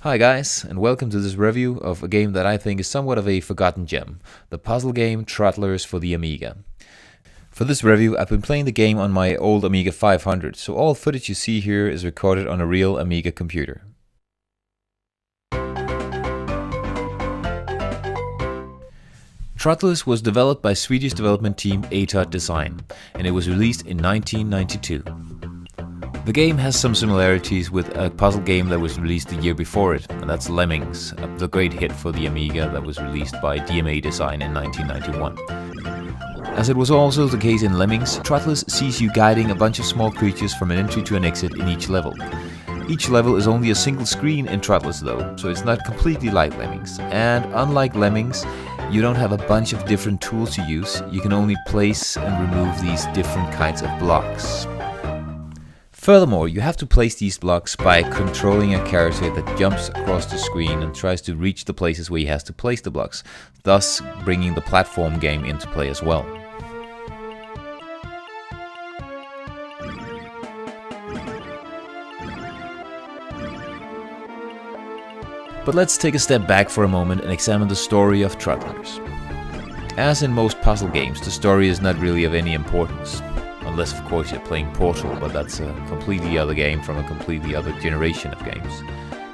Hi guys, and welcome to this review of a game that I think is somewhat of a forgotten gem, the puzzle game Troddlers for the Amiga. For this review, I've been playing the game on my old Amiga 500, so all footage you see here is recorded on a real Amiga computer. Troddlers was developed by Swedish development team Design, and it was released in 1992. The game has some similarities with a puzzle game that was released the year before it, and that's Lemmings, the great hit for the Amiga that was released by Design in 1991. As it was also the case in Lemmings, Troddlers sees you guiding a bunch of small creatures from an entry to an exit in each level. Each level is only a single screen in Troddlers though, so it's not completely like Lemmings. And unlike Lemmings, you don't have a bunch of different tools to use, you can only place and remove these different kinds of blocks. Furthermore, you have to place these blocks by controlling a character that jumps across the screen and tries to reach the places where he has to place the blocks, thus bringing the platform game into play as well. But let's take a step back for a moment and examine the story of Troddlers. As in most puzzle games, the story is not really of any importance. Unless of course you're playing Portal, but that's a completely other game from a completely other generation of games.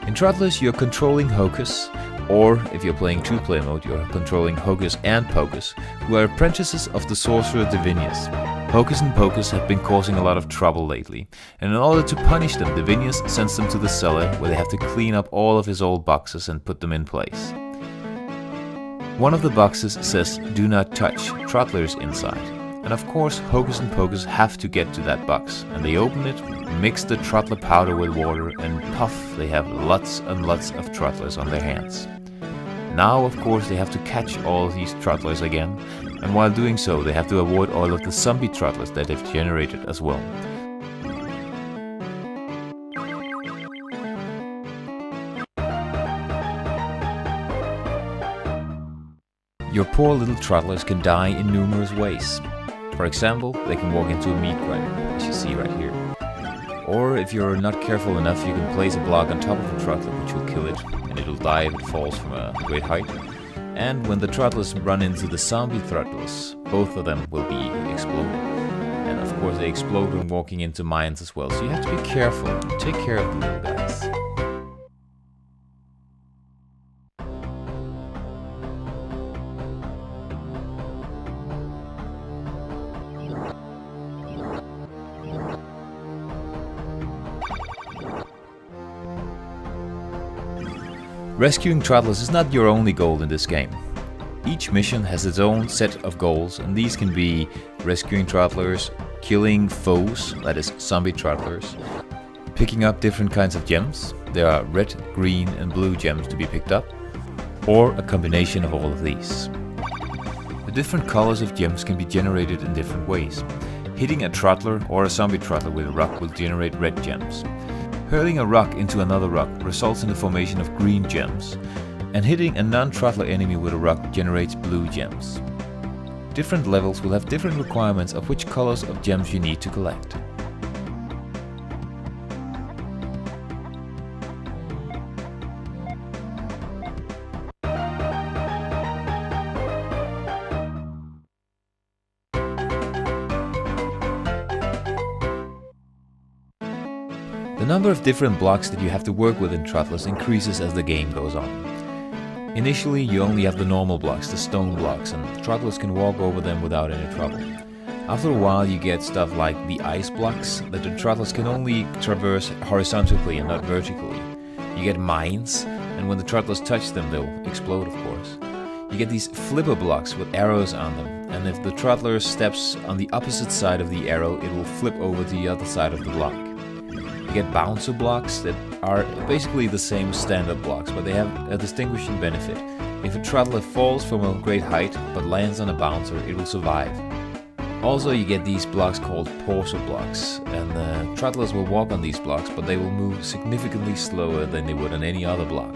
In Troddlers you're controlling Hocus, or if you're playing 2-player mode you're controlling Hocus and Pocus, who are apprentices of the sorcerer Divinius. Hocus and Pocus have been causing a lot of trouble lately, and in order to punish them, Divinius sends them to the cellar where they have to clean up all of his old boxes and put them in place. One of the boxes says "Do not touch Troddlers" inside. And of course, Hocus and Pocus have to get to that box, and they open it, mix the Troddler powder with water, and puff, they have lots and lots of Troddlers on their hands. Now, of course, they have to catch all of these Troddlers again, and while doing so, they have to avoid all of the zombie Troddlers that they've generated as well. Your poor little Troddlers can die in numerous ways. For example, they can walk into a meat grinder, as you see right here. Or if you're not careful enough, you can place a block on top of a Troddler which will kill it, and it'll die if it falls from a great height. And when the Troddlers run into the zombie Troddlers, both of them will be exploded. And of course they explode when walking into mines as well, so you have to be careful and take care of the little guys. Rescuing Troddlers is not your only goal in this game. Each mission has its own set of goals, and these can be rescuing Troddlers, killing foes, that is zombie Troddlers, picking up different kinds of gems, there are red, green and blue gems to be picked up, or a combination of all of these. The different colors of gems can be generated in different ways. Hitting a Troddler or a zombie Troddler with a rock will generate red gems. Hurling a rock into another rock results in the formation of green gems, and hitting a non-Troddler enemy with a rock generates blue gems. Different levels will have different requirements of which colors of gems you need to collect. The number of different blocks that you have to work with in Troddlers increases as the game goes on. Initially you only have the normal blocks, the stone blocks, and Troddlers can walk over them without any trouble. After a while you get stuff like the ice blocks that the Troddlers can only traverse horizontally and not vertically. You get mines, and when the Troddlers touch them they'll explode of course. You get these flipper blocks with arrows on them, and if the Troddler steps on the opposite side of the arrow it will flip over to the other side of the block. You get bouncer blocks that are basically the same as standard blocks, but they have a distinguishing benefit. If a Troddler falls from a great height but lands on a bouncer, it will survive. Also you get these blocks called Portal blocks, and the Troddlers will walk on these blocks, but they will move significantly slower than they would on any other block.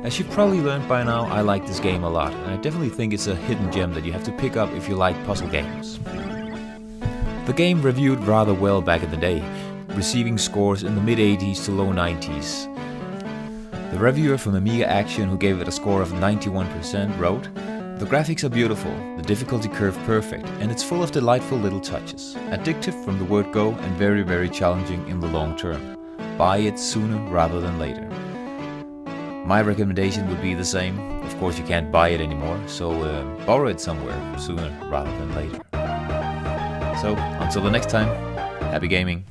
As you've probably learned by now, I like this game a lot, and I definitely think it's a hidden gem that you have to pick up if you like puzzle games. The game reviewed rather well back in the day, receiving scores in the mid-80s to low 90s. The reviewer from Amiga Action, who gave it a score of 91%, wrote, "The graphics are beautiful, the difficulty curve perfect, and it's full of delightful little touches. Addictive from the word go and very, very challenging in the long term. Buy it sooner rather than later." My recommendation would be the same. Of course you can't buy it anymore, so borrow it somewhere sooner rather than later. So, until the next time, happy gaming.